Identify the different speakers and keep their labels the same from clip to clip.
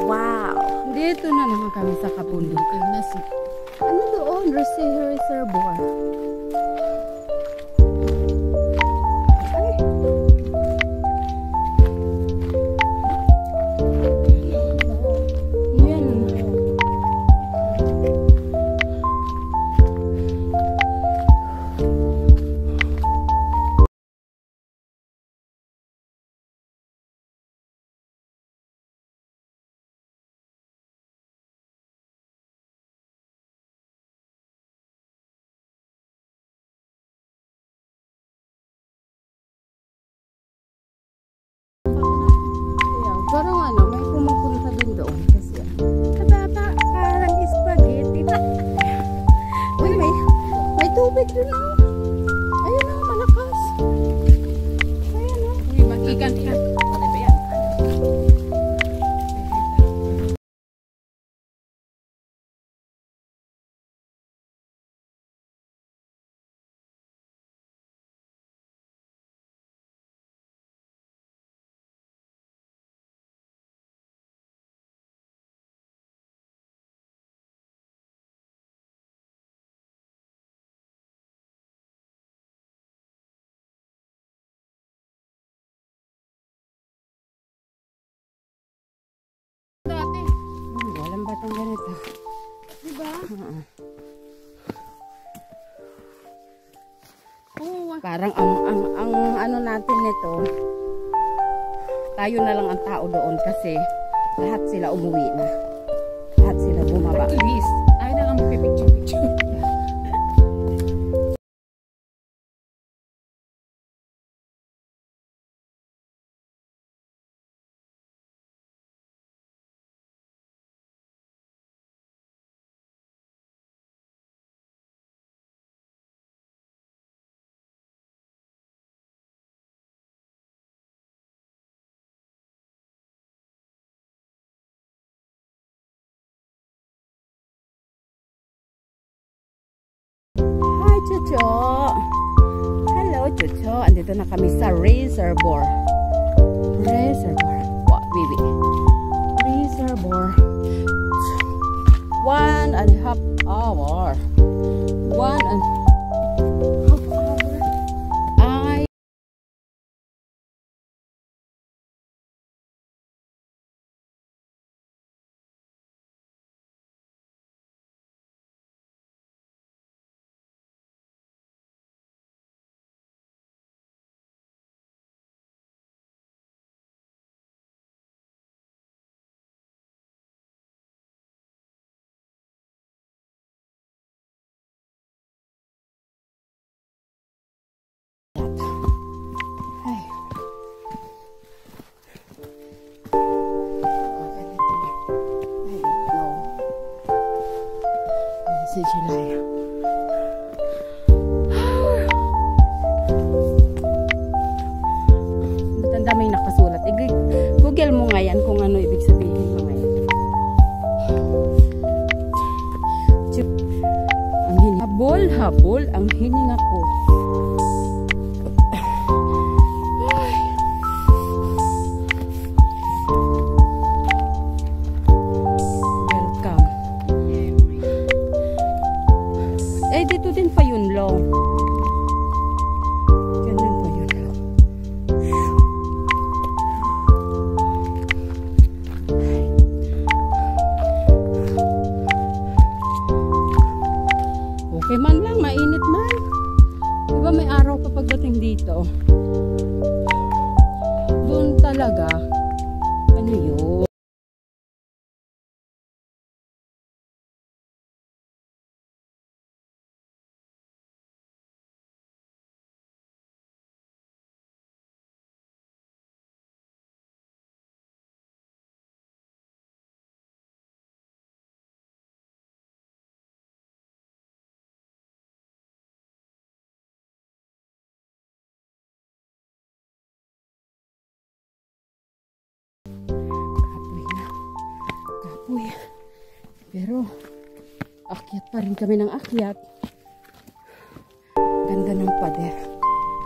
Speaker 1: Wow! Dito na naman kami sa kabundukan. Ano doon? Reservoir. Parang ano, may pumupunta din doon kasi parang spaghetti. Uy, may tubig doon oh. Ayun oh, malakas. Ayun oh. Uy, mag-ikan. Ano ba yan? Walang batong ganito. Diba? Parang ang ano natin nito, tayo na lang ang tao doon kasi lahat sila umuwi na. Lahat sila bumaba.
Speaker 2: Please, tayo na lang magpipicture-picture.
Speaker 1: Chucho. Hello, Chucho. Andito na kami sa reservoir. What, baby? Reservoir. 1.5 hour. 1.5 hour. Si Chilaya. Ang dami nakasulat. Google mo nga yan kung ano ibig sabihin mga yan. Ang hininga. Habol ang hininga ko. Dito din pa yun long. Diyan din pa yun long. Okay man lang, mainit man. Diba may araw pa pagdating dito? Doon talaga. Ano yun? Uy, pero akyat pa rin kami ng akyat. Ganda ng pader.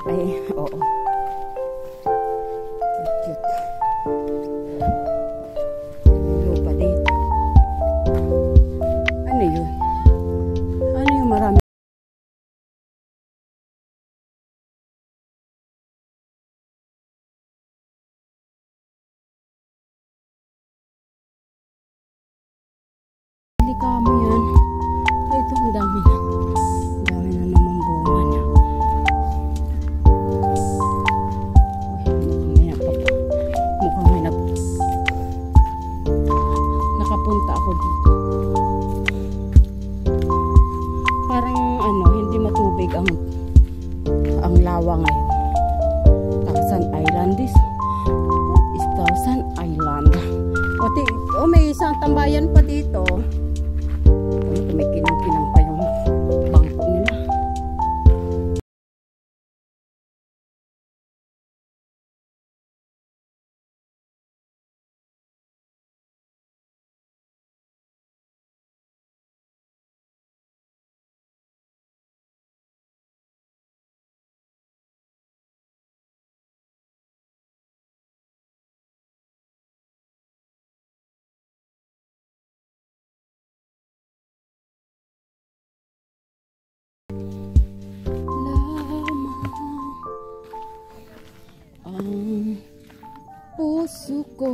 Speaker 1: Ay, oo. Cute. Lupat kamo yan. Ay, ito ang dami na. Ang dami na naman bunga niya. Mukhang may nakapunta ako dito. Parang ano, hindi matubig ang lawa ngayon. Thousand Island this. What is Thousand Island? O may isang tambayan pa dito. May kinang-kinang pa yung bangko nila. Ang puso ko